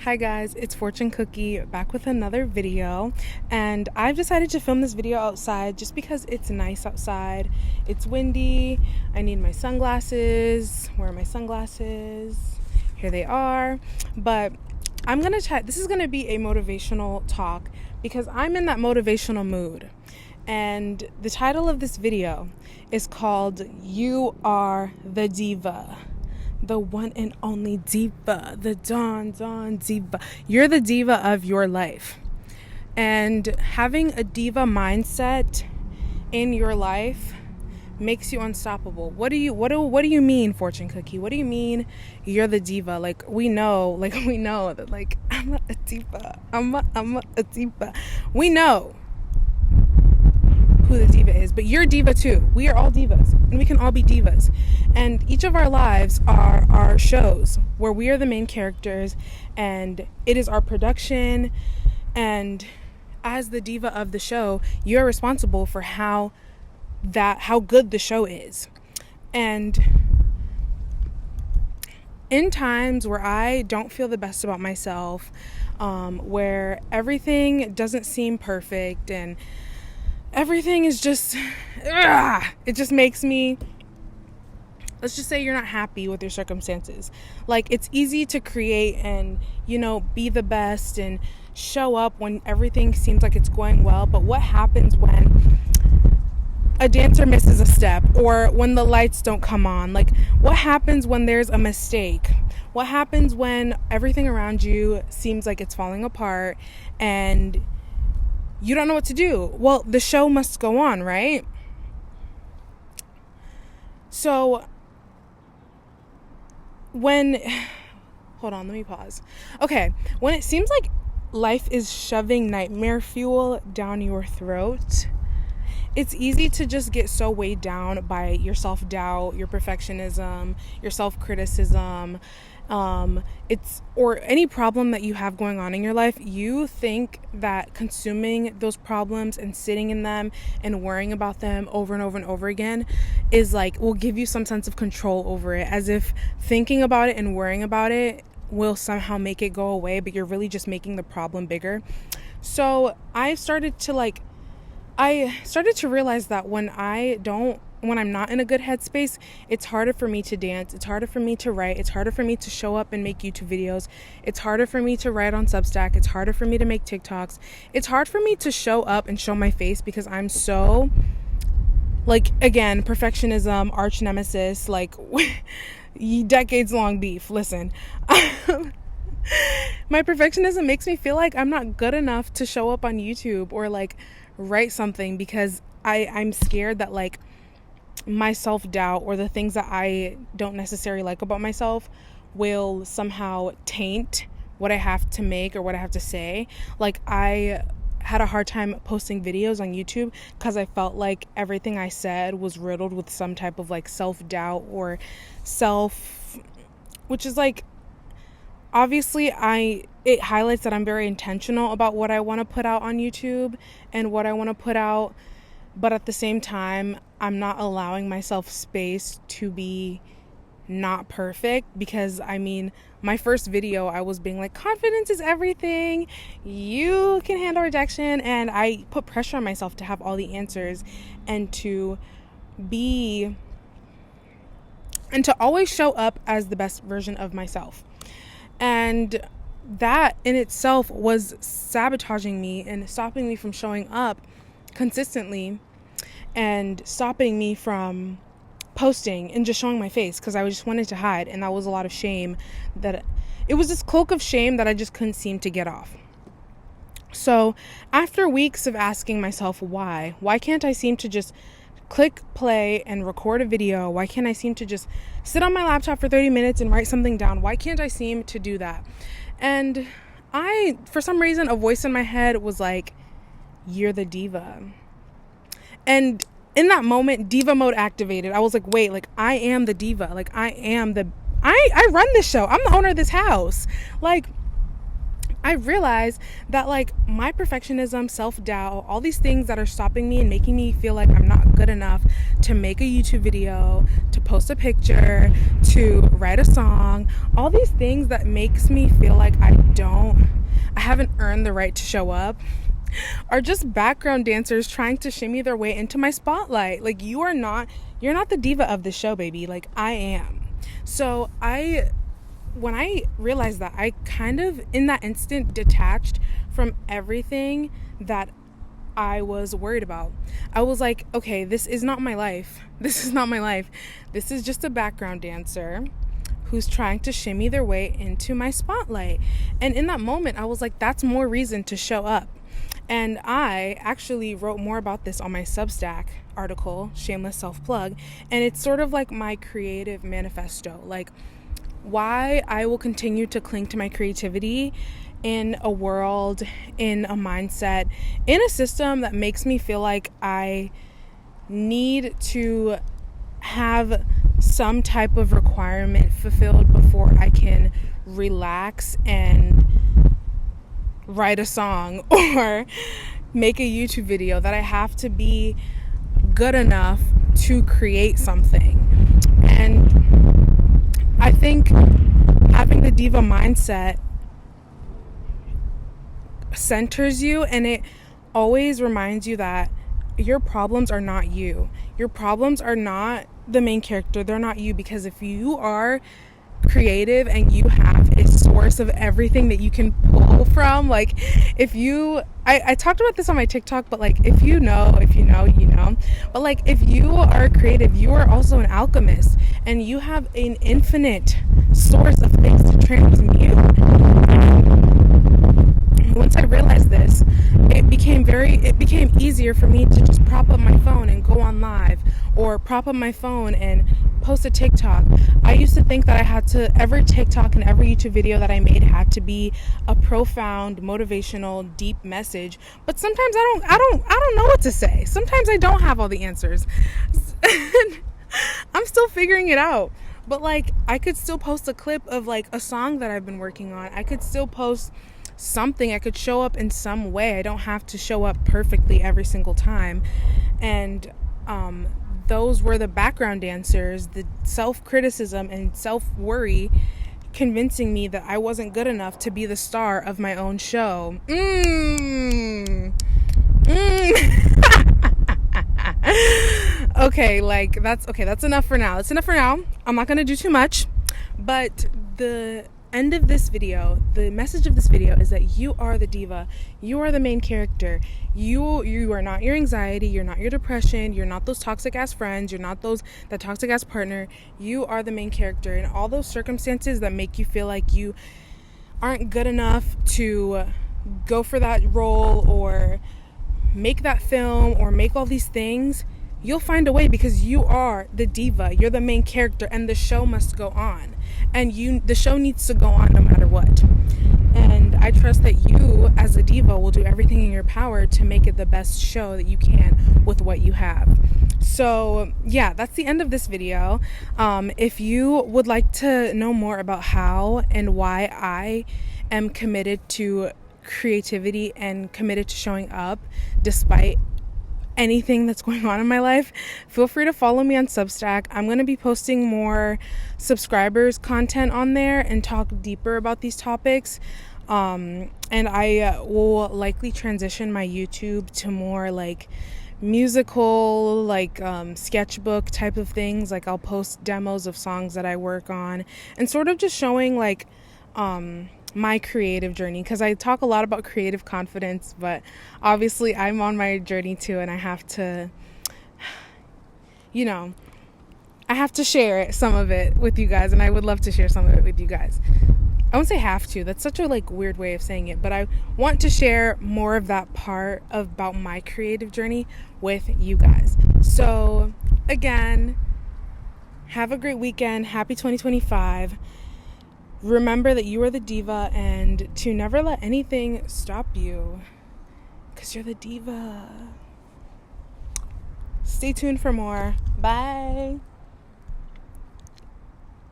Hi guys, it's Fortune Cookie back with another video, and I've decided to film this video outside just because it's nice outside. It's windy. I need my sunglasses. Where are my sunglasses? Here they are. But I'm gonna try. This is gonna be a motivational talk because I'm in that motivational mood. And the title of this video is called "You Are the Diva." The one and only diva, the Don diva. You're the diva of your life. And having a diva mindset in your life makes you unstoppable. What do you mean, Fortune Cookie? What do you mean you're the diva? We know that I'm a diva. I'm a diva. We know who the diva is, but you're a diva too. We are all divas, and we can all be divas. And each of our lives are our shows where we are the main characters, and it is our production. And as the diva of the show, you're responsible for how good the show is. And in times where I don't feel the best about myself, where everything doesn't seem perfect and everything is just, it just makes me, let's just say you're not happy with your circumstances. It's easy to create and, be the best and show up when everything seems like it's going well. But what happens when a dancer misses a step, or when the lights don't come on? What happens when there's a mistake? What happens when everything around you seems like it's falling apart and you don't know what to do? Well, the show must go on, right? So hold on, let me pause. Okay, when it seems like life is shoving nightmare fuel down your throat, it's easy to just get so weighed down by your self-doubt, your perfectionism, your self-criticism, or any problem that you have going on in your life. You think that consuming those problems and sitting in them and worrying about them over and over and over again will give you some sense of control over it, as if thinking about it and worrying about it will somehow make it go away, but you're really just making the problem bigger. So I started to realize that when I'm not in a good headspace, it's harder for me to dance. It's harder for me to write. It's harder for me to show up and make YouTube videos. It's harder for me to write on Substack. It's harder for me to make TikToks. It's hard for me to show up and show my face because I'm so, again, perfectionism, arch nemesis, decades long beef. Listen, my perfectionism makes me feel like I'm not good enough to show up on YouTube or write something, because I'm scared that my self-doubt or the things that I don't necessarily like about myself will somehow taint what I have to make or what I have to say. I had a hard time posting videos on YouTube because I felt like everything I said was riddled with some type of self-doubt or which is obviously it highlights that I'm very intentional about what I want to put out on YouTube and what I want to put out. But at the same time, I'm not allowing myself space to be not perfect, because my first video, I was being confidence is everything. You can handle rejection. And I put pressure on myself to have all the answers and to always show up as the best version of myself. And that in itself was sabotaging me and stopping me from showing up consistently, and stopping me from posting and just showing my face, because I just wanted to hide. And that was a lot of shame. It was this cloak of shame that I just couldn't seem to get off. So after weeks of asking myself why can't I seem to just click play and record a video? Why can't I seem to just sit on my laptop for 30 minutes and write something down? Why can't I seem to do that? And for some reason, a voice in my head was like, you're the diva. And in that moment, diva mode activated. I was like, wait, I am the diva. I run this show. I'm the owner of this house. I realized that my perfectionism, self-doubt, all these things that are stopping me and making me feel like I'm not good enough to make a YouTube video, to post a picture, to write a song, all these things that makes me feel like I don't haven't earned the right to show up are just background dancers trying to shimmy their way into my spotlight. Like, you're not the diva of the show, baby. Like, I am. So when I realized that, I kind of in that instant detached from everything that I was worried about. I was like, okay, this is not my life. This is not my life. This is just a background dancer who's trying to shimmy their way into my spotlight. And in that moment, I was like, that's more reason to show up. And I actually wrote more about this on my Substack article, shameless self-plug. And it's sort of like my creative manifesto, like why I will continue to cling to my creativity in a world, in a mindset, in a system that makes me feel like I need to have some type of requirement fulfilled before I can relax and write a song or make a YouTube video, that I have to be good enough to create something. And I think having the diva mindset centers you, and it always reminds you that your problems are not you. Your problems are not the main character. They're not you, because if you are creative and you have a source of everything that you can pull from, like if you I talked about this on my TikTok, but like if you know, but like if you are creative, you are also an alchemist, and you have an infinite source of things to transmute. Once I realized this, it became easier for me to just prop up my phone and go on live, or prop up my phone and post a TikTok. I used to think that every TikTok and every YouTube video that I made had to be a profound, motivational, deep message. But sometimes I don't know what to say. Sometimes I don't have all the answers. I'm still figuring it out. But like, I could still post a clip of like a song that I've been working on. I could still post something. I could show up in some way. I don't have to show up perfectly every single time. And those were the background dancers, the self-criticism and self-worry convincing me that I wasn't good enough to be the star of my own show. Okay, that's enough for now. It's enough for now. I'm not going to do too much. But the end of this video, the message of this video is that you are the diva. You are the main character. You are not your anxiety. You're not your depression. You're not those toxic ass friends. You're not that toxic ass partner. You are the main character. And all those circumstances that make you feel like you aren't good enough to go for that role or make that film or make all these things, you'll find a way, because you are the diva. You're the main character, and the show must go on. And the show needs to go on no matter what. And I trust that you, as a diva, will do everything in your power to make it the best show that you can with what you have. So yeah, that's the end of this video. If you would like to know more about how and why I am committed to creativity and committed to showing up despite anything that's going on in my life, feel free to follow me on Substack. I'm going to be posting more subscribers content on there and talk deeper about these topics. And I will likely transition my YouTube to more like musical, like sketchbook type of things. Like I'll post demos of songs that I work on and sort of just showing like my creative journey, because I talk a lot about creative confidence, but obviously I'm on my journey too, and I have to, I have to share some of it with you guys, and I would love to share some of it with you guys. I won't say have to, that's such a like weird way of saying it, but I want to share more of that part about my creative journey with you guys. So again, have a great weekend. Happy 2025. Remember that you are the diva, and to never let anything stop you, because you're the diva. Stay tuned for more. Bye.